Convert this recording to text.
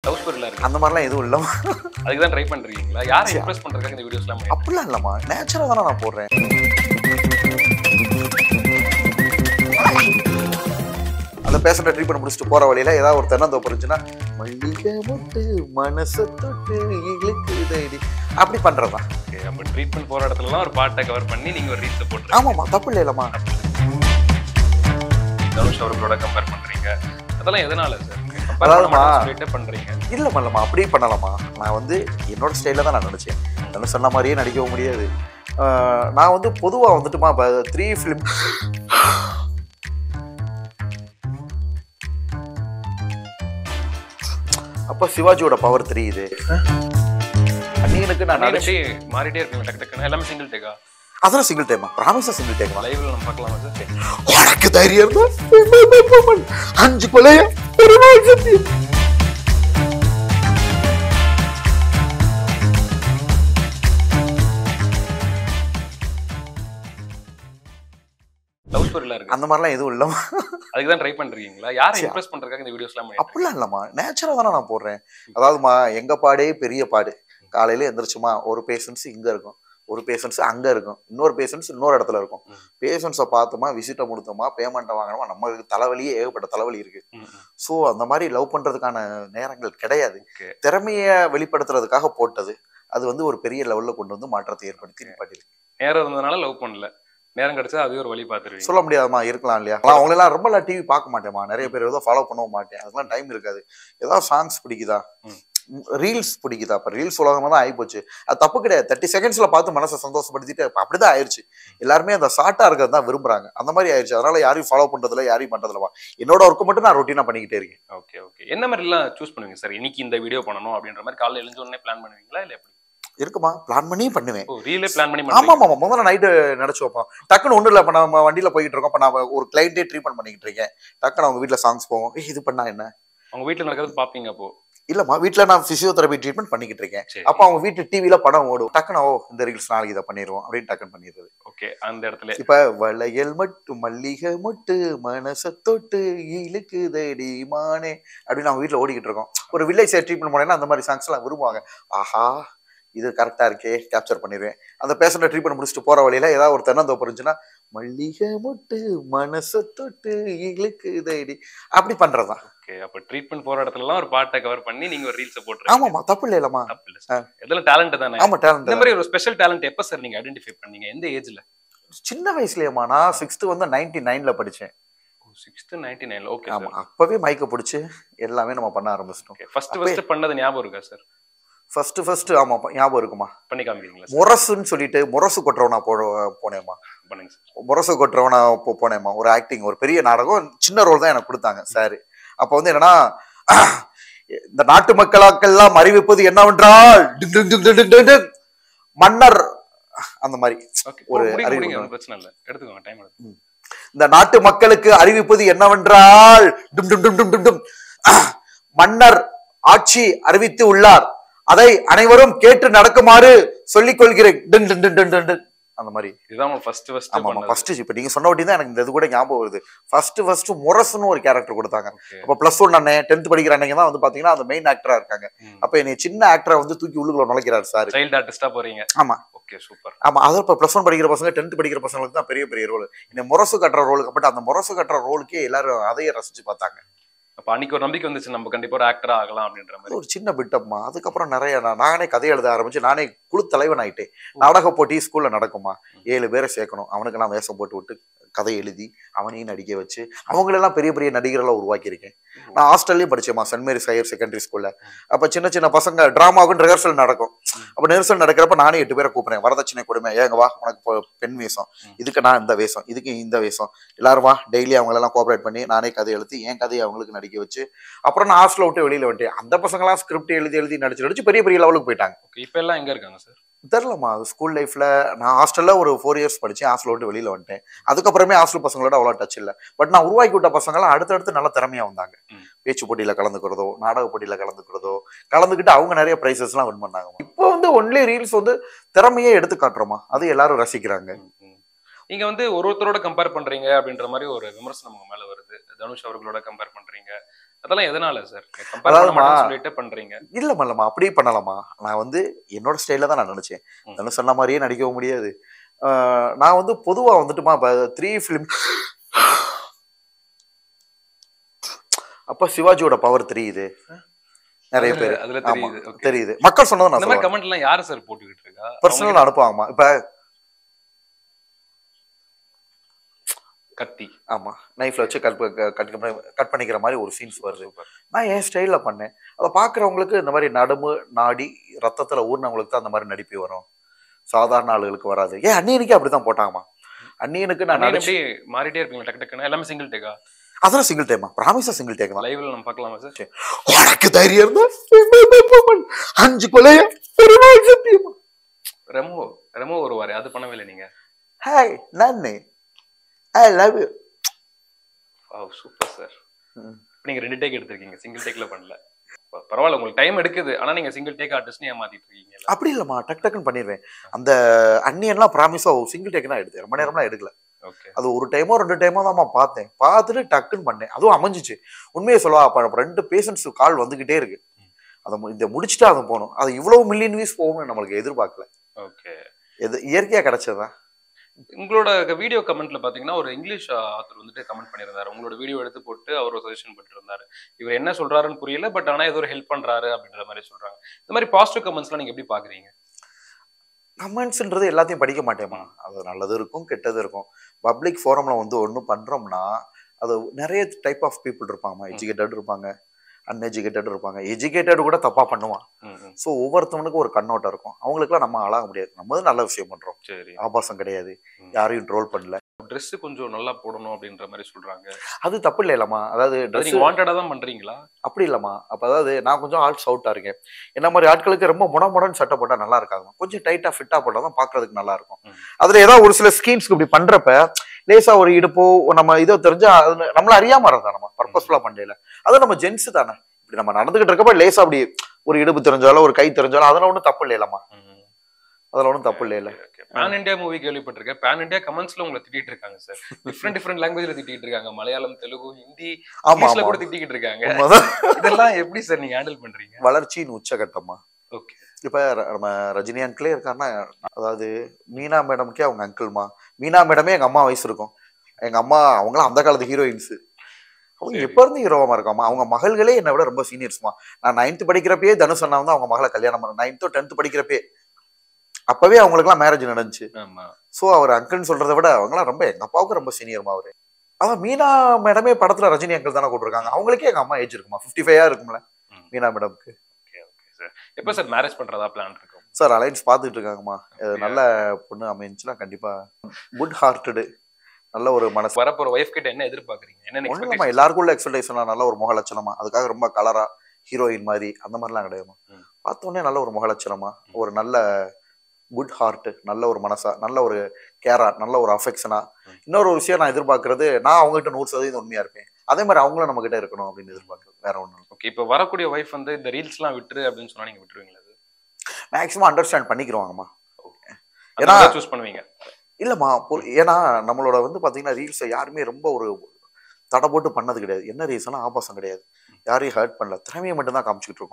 Love ஸ்டோரிலாம் இருக்கு. அந்த மாதிரிலாம் எதுவும் இல்ல. அதுக்கு தான் ட்ரை பண்றீங்களா? யாரை இம்ப்ரெஸ் பண்றதுக்காக இந்த வீடியோஸ்லாம் அப்படிலாம் இல்லம்மா. நேச்சுரலா தானே நான் போடுறேன். அந்த பேஷண்ட்டை ட்ரீட்மெண்ட் முடிச்சுட்டு போற வழியில ஏதாவது ஒரு தென்னந்தோப்பு இருந்துச்சுன்னா மல்லிகை மொட்டு மனசை தொட்டு இழுக்குதடி அப்படி பண்றதுதான். ஓகே, அப்ப ட்ரீட்மெண்ட் போற இடத்துலலாம் ஒரு பாட்டை கவர் பண்ணி நீங்க ஒரு ரீல்ஸ் போட்டுருக்கீங்க. ஆமாம்மா, தப்பு இல்லைல்லம்மா. தனுஷ் அவர்களோட கம்பேர் பண்றீங்க. அதெல்லாம் எதனால சார்? அதாவதுமா சொல்லிட்டு பண்றீங்க. இல்லம்மா, அப்படியே பண்ணலாமா. நான் வந்து என்னோட ஸ்டைல தான் நான் நினைச்சேன். தனுஷ் சொன்ன மாதிரியே நடிக்கவும் முடியாது. நான் வந்து பொதுவா வந்துட்டுமா 3 ஃபிலிம் அப்ப சிவாஜியோட பவர் 3 இது. அன்னியனுக்கு நான் நடிச்சு மாறிட்டே இருக்கீங்க டக்கு டக்குன்னு. எல்லாமே சிங்கிள் டேக்கா? அதெல்லாம் சிங்கிள் டைமா? ப்ராமிஸா சிங்கிள் டைமா? லைவ்ல நம்ம பார்க்கலாமா சார்? உனக்கு தைரியம் இருந்தா 5 கொலையா ஒரு நாள் சத்தியம். லவ் ஸ்டோரிலாம் இருக்கு. அந்த மாதிரிலாம் எதுவும் இல்ல. அதுக்கு தான் ட்ரை பண்றீங்களா? யாரை இம்ப்ரெஸ் பண்றதுக்காக இந்த வீடியோஸ்லாம் அப்படிலாம் இல்லம்மா. நேச்சுரலா தானே நான் போடுறேன். அதாவதுமா எங்க பாடே பெரிய பாடு. காலையில எந்திரிச்சுமா ஒரு பேஷண்ட்ஸ் இங்க இருக்கும், ஒரு பேஷண்ட்ஸ் அங்க இருக்கும், இன்னொரு பேஷண்ட்ஸ் இன்னொரு இடத்துல இருக்கும். பேஷண்ட்ஸை பார்த்தோமா, விசிட்டை முடித்தோமா, பேமெண்ட்டை வாங்கினோமா, நம்மளுக்கு தலைவலியே ஏகப்பட்ட தலைவலி இருக்கு. ஸோ அந்த மாதிரி லவ் பண்றதுக்கான நேரங்கள் கிடையாது. திறமையை வெளிப்படுத்துறதுக்காக போட்டது. அது வந்து ஒரு பெரிய லெவல்ல கொண்டு வந்து மாற்றத்தை ஏற்படுத்தி நிப்பாட்டிருக்கு. நேரம் இருந்ததுனால லவ் பண்ணல, நேரம் கிடைச்சா அதுவே ஒரு வழி பார்த்துருவீங்க. சொல்ல முடியாதுமா, இருக்கலாம் இல்லையா. அவங்களெல்லாம் ரொம்பலாம் டிவி பார்க்க மாட்டேமா. நிறைய பேர் ஏதோ ஃபாலோ பண்ணவும் மாட்டேன். அதெல்லாம் டைம் இருக்காது. ஏதாவது சாங்ஸ் பிடிக்குதா, ரீல்ஸ் பிடிக்குதா. அப்ப ரீல்ஸ் உலகமா தான் ஆயிப்போச்சு. அது தப்பு கிடையாது. 30 செகண்ட்ஸ்ல பார்த்து மனசை சந்தோஷப்படுத்திட்டு அப்படிதான் ஆயிடுச்சு. எல்லாருமே அந்த ஷார்ட்டா இருக்கிறது தான் விரும்புறாங்க. அந்த மாதிரி ஆயிடுச்சு. அதனால யாரையும் ஃபாலோ பண்றதுல யாரையும் பண்றதுலவா என்னோட ஒர்க்கு மட்டும் நான் ரொட்டீனா பண்ணிக்கிட்டே இருக்கேன். Okay okay. என்ன மாதிரி எல்லாம் சூஸ் பண்ணுவீங்க சார்? இன்னைக்கு இந்த வீடியோ பண்ணணும் அப்படின்ற மாதிரி காலையில எழுந்த உடனே பிளான் பண்ணுவீங்களா இல்ல எப்படி? இருக்குமா, பிளான் பண்ணி பண்ணுவேன். ரீலே பிளான் பண்ணி? ஆமா ஆமா, முதல்ல நைட்டு நினைச்சு வைப்போம். டக்குன்னு ஒண்ணு இல்ல. இப்ப நம்ம வண்டியில போயிட்டு இருக்கோம். இப்ப நான் ஒரு கிளைண்டே ட்ரீட்மெண்ட் பண்ணிக்கிட்டு இருக்கேன். டக்குன்னு அவங்க வீட்டுல சாங்ஸ் போவோம். இது பண்ணா என்ன, அவங்க வீட்டுல நடக்கிறது பாப்பீங்க? அப்போ இல்லம்மா, வீட்டுல நான் பிசியோதெரபி ட்ரீட்மெண்ட் பண்ணிக்கிட்டு இருக்கேன். அப்ப அவங்க வீட்டு டிவில படம் ஓடும். டக்குனு இந்த ரீல்ஸ் நாளைக்கு இதை பண்ணிடுவோம் அப்படின்னு டக்குன்னு பண்ணிடுறது. ஓகே, அந்த இடத்துல இப்ப வளையல் மட்டும் மல்லிகை மொட்டு மனசை தொட்டு இழுக்குதடி மானே அப்படின்னு அவங்க வீட்டுல ஓடிக்கிட்டு இருக்கோம். ஒரு வில்லேஜ் சைடு ட்ரீட்மெண்ட் போனேன்னா அந்த மாதிரி சாங்ஸ் எல்லாம் விரும்புவாங்க. ஆஹா, இது கரெக்டா இருக்கே, கேப்சர் பண்ணிடுவேன். அந்த பேஷண்ட்டை ட்ரீட்மெண்ட் முடிச்சுட்டு போற வழியில ஏதாவது ஒரு தென்னந்தோப்பு இருந்துச்சுன்னா மல்லிகை மொட்டு மனசை தொட்டு இழுக்குதடி அப்படி பண்றதுதான். ஓகே, அப்ப ட்ரீட்மெண்ட் போற இடத்துலலாம் ஒரு பாட்டை கவர் பண்ணி நீங்க ஒரு ரீல்ஸ் போட்டுருக்கீங்க. ஆமாமா, தப்பு இல்லைல்லம்மா. தப்பு இல்ல சார். இதெல்லாம் டேலண்ட் தானே? ஆமா, டேலண்ட். இந்த மாதிரி ஒரு ஸ்பெஷல் டேலண்ட் எப்ப சார் நீங்க ஐடென்டிஃபை பண்ணீங்க? எந்த ஏஜ்ல? சின்ன வயசுலயேமா. நான் 6th வந்து 99ல படிச்சேன். 6th 99. ஓகே ஆமா, அப்பவே மைக்க பிடிச்சு எல்லாமே நம்ம பண்ண ஆரம்பிச்சிட்டோம். ஃபர்ஸ்ட் பண்ணது ஞாபகம் இருக்கா சார்? ஃபர்ஸ்ட் ஆமா ஞாபகம் இருக்குமா. பண்ணி காமிக்கிறீங்களா? முரசுன்னு சொல்லிட்டு முரசு கொட்டுறவனா போனேம்மா. பண்ணுங்க சார். முரசு கொட்டுறவனா போனேம்மா. ஒரு ஆக்டிங், ஒரு பெரிய நாடகம், சின்ன ரோல் தான் எனக்கு கொடுத்தாங்க சார். அப்ப வந்து என்னன்னா, இந்த நாட்டு மக்களுக்கெல்லாம் அறிவிப்பது என்னவென்றால் மன்னர் அந்த மாதிரி ஒரு அறிவிப்பு. பிரச்சனை இல்ல, எடுத்துக்கோங்க, டைம் எடுத்துக்கோங்க. இந்த நாட்டு மக்களுக்கு அறிவிப்பது என்னவென்றால் மன்னர் ஆட்சி அறிவித்து உள்ளார். அதை அனைவரும் கேட்டு நடக்குமாறு சொல்லிக் கொள்கிறேன். அந்த மாதிரி. இதுதான் ஃபர்ஸ்ட் ஃபர்ஸ்ட். இப்ப நீங்க சொன்ன வட்டி தான் எனக்கு இந்த இது கூட ஞாபகம் வருது. ஃபர்ஸ்ட் முரசுன்னு ஒரு கேரக்டர் கொடுத்தாங்க. அப்ப +1 அண்ணன் 10th படிக்கிற அன்னைக்கு தான் வந்து பாத்தீங்கன்னா அந்த மெயின் ஆக்டரா இருக்காங்க. அப்ப என்னை சின்ன ஆக்டரா வந்து தூக்கி உள்ளுக்குள்ள நுழைக்கிறாரு சார். சைல்ட் ஆர்டிஸ்டா போறீங்க? ஆமா. Okay, super. ஆமா, அது இப்ப +1 படிக்கிற பசங்க 10th படிக்கிற பசங்களுக்கு தான் பெரிய பெரிய ரோல். இந்த முரசு கட்டுற ரோலுக்கு பட் அந்த முரசு கட்டுற ரோலுக்கே எல்லாரும் அதையே ரசிச்சு பார்த்தாங்க. அப்ப அன்னைக்கு ஒரு நம்பிக்கை வந்துச்சு, நம்ம கண்டிப்பா ஒரு ஆக்டரா ஆகலாம் அப்படின்ற மாதிரி. ஒரு சின்ன பிட்டப்மா. அதுக்கப்புறம் நிறைய நானே கதை எழுத ஆரம்பிச்சு நானே குழு தலைவன் ஆயிட்டேன். நாடக போட்டி ஸ்கூல்ல நடக்குமா, 7 பேரை சேர்க்கணும். அவனுக்கு நான் வேஷம் போட்டு விட்டு கதை எழுதி அவனையும் நடிக்க வச்சு அவங்களெல்லாம் பெரிய பெரிய நடிகரெல்லாம் உருவாக்கியிருக்கேன். நான் ஹாஸ்டல்லையும் படிச்சேம்மா, சென்ட் மேரிஸ் ஹையர் செகண்டரி ஸ்கூல்ல. அப்ப சின்ன சின்ன பசங்க டிராமாவுக்கு ரிஹர்சல் நடக்கும். அப்ப ரிஹர்சல் நடக்கிறப்ப நானே 8 பேரை கூப்பிடுறேன். வரதட்சணை கொடுமை, ஏங்க வா உனக்கு பெண் வேஷம், இதுக்கு நான் இந்த வேஷம், இதுக்கு இந்த வேஷம், எல்லாரும் வா. டெய்லி அவங்களெல்லாம் கோஆபரேட் பண்ணி நானே கதை எழுதி என் கதையை அவங்களுக்கு நடிக்க வச்சு அப்புறம் நான் ஹாஸ்டல் விட்டு வெளியில வந்துட்டேன். அந்த பசங்களாம் ஸ்கிரிப்ட் எழுதி நடிச்சு பெரிய பெரிய லெவலுக்கு போயிட்டாங்க. இப்ப எல்லாம் எங்க இருக்காங்க சார்? தெரியலம்மா. ஸ்கூல் லைஃப்ல நான் ஹாஸ்டல்ல ஒரு 4 இயர்ஸ் படிச்சேன். ஹாஸ்டல் விட்டு வெளியில வந்துட்டேன். அதுக்கப்புறமே ஹாஸ்டல் பசங்களோட அவ்வளோ டச் இல்லை. பட் நான் உருவாக்கி விட்ட பசங்களாம் அடுத்தடுத்து நல்ல திறமையா வந்தாங்க. பேச்சு போட்டியில கலந்துக்கிறதோ, நாடக போட்டியில கலந்துக்கிட்டு அவங்க நிறைய பிரைசஸ் எல்லாம் வின் பண்ணாங்க. இப்போ வந்து ஒன்லி ரீல்ஸ் வந்து திறமையே எடுத்து காட்டுறோமா, அது எல்லாரும் ரசிக்கிறாங்க. நீங்க வந்து ஒருத்தரோட கம்பேர் பண்றீங்க அப்படின்ற மாதிரி ஒரு விமர்சனம் உங்க மேல வருது. தனுஷ் அவர்களோட கம்பேர் பண்றீங்க, அதெல்லாம் எதனால சார்? கம்பேர் பண்ண அதாவதுமா மாட்டேன்னு சொல்லிட்டு பண்றீங்க. இல்லம்மா அப்படியே பண்ணலாமா, நான் வந்து என்னோட ஸ்டைல தான் நான் நினைச்சேன். தனுஷ் சொன்ன மாதிரியே நடிக்கவும் முடியாது. நான் வந்து பொதுவா வந்துட்டுமா இப்ப 3 ஃபிலிம் அப்ப சிவாஜியோட பவர் தெரியுது நிறைய பேர். அதுல ஆமா தெரியுது. ஓகே. தெரியுது, மக்கள் சொன்னதை நான் இந்த மாதிரி சொல்லுவேன். கமெண்ட் எல்லாம் யாரு சார் போட்டுக்கிட்டு இருக்கா? பர்சனல் அனுப்புவாங்கம்மா. இப்ப கத்தி. ஆமா நைஃப்ல வச்சு கட் பண்ணிக்கிற மாதிரி ஒரு சீன்ஸ் வருது. நான் என் ஸ்டைல்ல பண்ணேன். அதை பாக்குறவங்களுக்கு இந்த மாதிரி நடுமு நாடி ரத்தத்துல ஊர்னவங்களுக்கு தான் அந்த மாதிரி நடிப்பு வரும், சாதாரண ஆளுகளுக்கு வராது. ஏன் அன்னியனுக்கே அப்படித்தான் போட்டாங்கம்மா. அன்னியனுக்கு நான் எப்படி மாறிட்டே இருப்பீங்க டக்கு டக்குன்னு எல்லாமே சிங்கிள் டேக்கா? அதெல்லாம் சிங்கிள் டைமா, ப்ராமிஸா சிங்கிள் டேக் தான். லைவ்ல நம்ம பார்க்கலாமா சார்? உனக்கு தைரியம் இருந்தா 5 கொலையா பெருமாள் சத்தியமா. ரெமோ ரெமோ வருவாரு, அது பண்ணவே இல்லை நீங்க? ஹாய் நானே I love you. Wow super sir. நீங்க 2 டேக் எடுத்திருக்கீங்க, சிங்கிள் டேக்ல பண்ணல. பரவாயில்ல, உங்களுக்கு டைம் எடுக்குது, ஆனா நீங்க சிங்கிள் டேக் ஆர்டிஸ்ட்னு ஏமாத்திட்டு இருக்கீங்க. அப்படி இல்லம்மா, டக் டக்குன்னு பண்ணிடுவேன். அந்த அன்னியன்லாம் ப்ராமிஸா சிங்கிள் டேக் தான் எடுத்தேன், ரொம்ப நேரம்லாம் எடுக்கல. அது ஒரு டைமோ 2 டைமோ தான் பார்த்தேன், பார்த்துட்டு டக்குன்னு பண்ணேன், அதுவும் அமைஞ்சிச்சு. உண்மையை சொல்லவா, அப்ப 2 பேஷண்ட்ஸ் கால் வந்துகிட்டே இருக்கு, அதை இந்த முடிச்சுட்டு அதை போகணும். அது இவ்வளவு மில்லியன் வியூஸ் போகும்னு நம்மளுக்கு எதிர்பார்க்கல. ஓகே, இது இயற்கையா கிடைச்சதுதான். உங்களோட வீடியோ கமெண்ட்ல பாத்தீங்கன்னா ஒரு இங்கிலீஷ் ஆத்தர் வந்துட்டு கமெண்ட் பண்ணியிருந்தாரு, உங்களோட வீடியோ எடுத்து போட்டு அவர் ஒரு சஜஷன் பண்ணிட்டு இருந்தாரு. இவர் என்ன சொல்றாருன்னு புரியல, பட் ஆனா ஏதோ ஒரு ஹெல்ப் பண்றாரு அப்படின்ற மாதிரி சொல்றாங்க. இந்த மாதிரி பாசிட்டிவ் கமெண்ட்ஸ்லாம் நீங்க எப்படி பாக்குறீங்க? கமெண்ட்ஸ்ன்றது எல்லாத்தையும் படிக்க மாட்டேமா, அது நல்லது இருக்கும் கெட்டது இருக்கும். பப்ளிக் ஃபோரம்ல வந்து ஒன்று பண்றோம்னா அது நிறைய டைப் ஆஃப் பீப்புள் இருப்பாங்க. எஜுகேட்டட் இருப்பாங்க, அன்எஜுகேட்டட் இருப்பாங்க. எஜுகேட்டட் கூட தப்பா பண்ணுவான். ஸோ ஒவ்வொருத்தவனுக்கும் ஒரு கண்ணோட்டம் இருக்கும். அவங்களுக்குலாம் நம்ம ஆளாக முடியாது. நம்ம நல்ல விஷயம் பண்றோம், சரி, ஆபாசம் கிடையாது, யாரையும் ட்ரோல் பண்ணல. ட்ரெஸ் கொஞ்சம் நல்லா போடணும் அப்படின்ற மாதிரி சொல்றாங்க, அது தப்பு இல்லைல்லம்மா. அதாவது ட்ரெஸ் வாண்டடா தான் பண்றீங்களா? அப்படி இல்லம்மா. அப்ப அதாவது நான் கொஞ்சம் ஆல்ஸ் அவுட்டா இருக்கேன். என்ன மாதிரி ஆட்களுக்கு ரொம்ப முடமுடன்னு சட்டை போட்டா நல்லா இருக்காங்க, கொஞ்சம் டைட்டா ஃபிட்டா போட்டா தான் பாக்குறதுக்கு நல்லா இருக்கும். அதுல ஏதாவது ஒரு சில ஸ்கீம்ஸ்க்கு இப்படி பண்றப்ப லேசா ஒரு இடுப்போ நம்ம இதோ தெரிஞ்சா நம்மள அறியாம இருந்தா நம்ம பர்பஸ்ஃபுல்லா பண்ணல. அது நம்ம ஜென்ஸ் தானே, இப்படி நம்ம நடந்துகிட்டு இருக்கப்ப லேசா அப்படி ஒரு இடுப்பு தெரிஞ்சாலும் ஒரு கை தெரிஞ்சாலும் அதெல்லாம் ஒன்றும் தப்பு இல்லைல்லம்மா, அதெல்லாம் ஒன்றும் தப்பு இல்லைல்ல. பேன் இந்தியா மூவி கேள்விப்பட்டிருக்கேன், பேன் இந்தியா கமெண்ட்ஸ்ல உங்களை திட்டிட்டு இருக்காங்க சார். டிஃப்ரெண்ட் லாங்குவேஜ்ல திட்டிட்டு இருக்காங்க, மலையாளம், தெலுங்கு, ஹிந்தி, இங்கிலீஷ்ல கூட திட்டிட்டு இருக்காங்க. இதெல்லாம் எப்படி சார் நீங்க ஹேண்டில் பண்றீங்க? வளர்ச்சியின் உச்சகட்டமா. ஓகே, இப்ப நம்ம ரஜினி அங்கிளே இருக்காருன்னா, அதாவது மீனா மேடம்கே அவங்க அங்கிள்மா. மீனா மேடமே எங்க அம்மா வயசு இருக்கும். எங்க அம்மா அவங்களாம் அந்த காலத்து ஹீரோயின்ஸ். அவங்க எப்ப இருந்து ஹீரோவா இருக்காமா. அவங்க மகள்களே என்னை விட ரொம்ப சீனியர்ஸ்மா. நான் 9th படிக்கிறப்பயே தனுஷ் அண்ணா வந்து அவங்க மகளை கல்யாணம் பண்ண 9th 10th படிக்கிறப்பே, அப்பவே அவங்களுக்குலாம் மேரேஜ் நடந்துச்சு. சோ அவர் அங்கிள்னு சொல்றதை விட அவங்களாம் ரொம்ப எங்க அப்பாவுக்கு ரொம்ப சீனியர்மா அவரு. அவன் மீனா மேடமே படத்துல ரஜினி அங்கிள் தானே கூப்பிட்டுருக்காங்க. அவங்களுக்கே எங்க அம்மா ஏஜ் இருக்குமா, 55 இருக்கும்ல மீனா மேடம்க்கு. எப்ப சார் மேரேஜ் பண்றதா பிளான் இருக்கும்? சார் அலைன்ஸ் பார்த்துட்டு இருக்காங்கம்மா. நல்ல பொண்ணு அமைஞ்சுன்னா கண்டிப்பா குட் ஹார்ட்டடு, நல்ல ஒரு மனசு. வரப்போற ஒய்ஃப் கிட்ட என்ன எதிர்பார்க்கறீங்க? என்ன எல்லாருக்கும் உள்ள எக்ஸ்பெக்டேஷனா நல்ல ஒரு முக லட்சணமா, அதுக்காக ரொம்ப கலரா ஹீரோயின் மாதிரி அந்த மாதிரிலாம் கிடையாதுமா. பார்த்தோன்னே நல்ல ஒரு முக லட்சணமா, ஒரு நல்ல குட் ஹார்ட், நல்ல ஒரு மனசா, நல்ல ஒரு கேரா, நல்ல ஒரு அஃபெக்ஷனா. இன்னொரு விஷயம் நான் எதிர்பார்க்கறது, நான் அவங்ககிட்ட 100% உண்மையா இருப்பேன், அதே மாதிரி அவங்களும் நம்ம கிட்ட இருக்கணும் அப்படின்னு எதிர்பார்க்கறது, வேற ஒண்ணு. ஓகே, இப்ப வரக்கூடிய ஒய்ஃப் வந்து இந்த ரீல்ஸ் எல்லாம் விட்டுரு அப்படின்னு சொன்னா நீங்க விட்டுருவீங்களா? Maximum understand பண்ணிக்கிறவாங்கம்மா. ஏன்னா சூஸ் பண்ணுவீங்க இல்லம்மா, ஏன்னா நம்மளோட வந்து பாத்தீங்கன்னா ரீல்ஸை யாருமே ரொம்ப ஒரு தடை போட்டு பண்ணது கிடையாது. என்ன ரீசனா, ஆபாசம் கிடையாது, யாரையும் ஹர்ட் பண்ணல, திறமையை மட்டும் தான் காமிச்சுக்கிட்டு இருக்கோம்.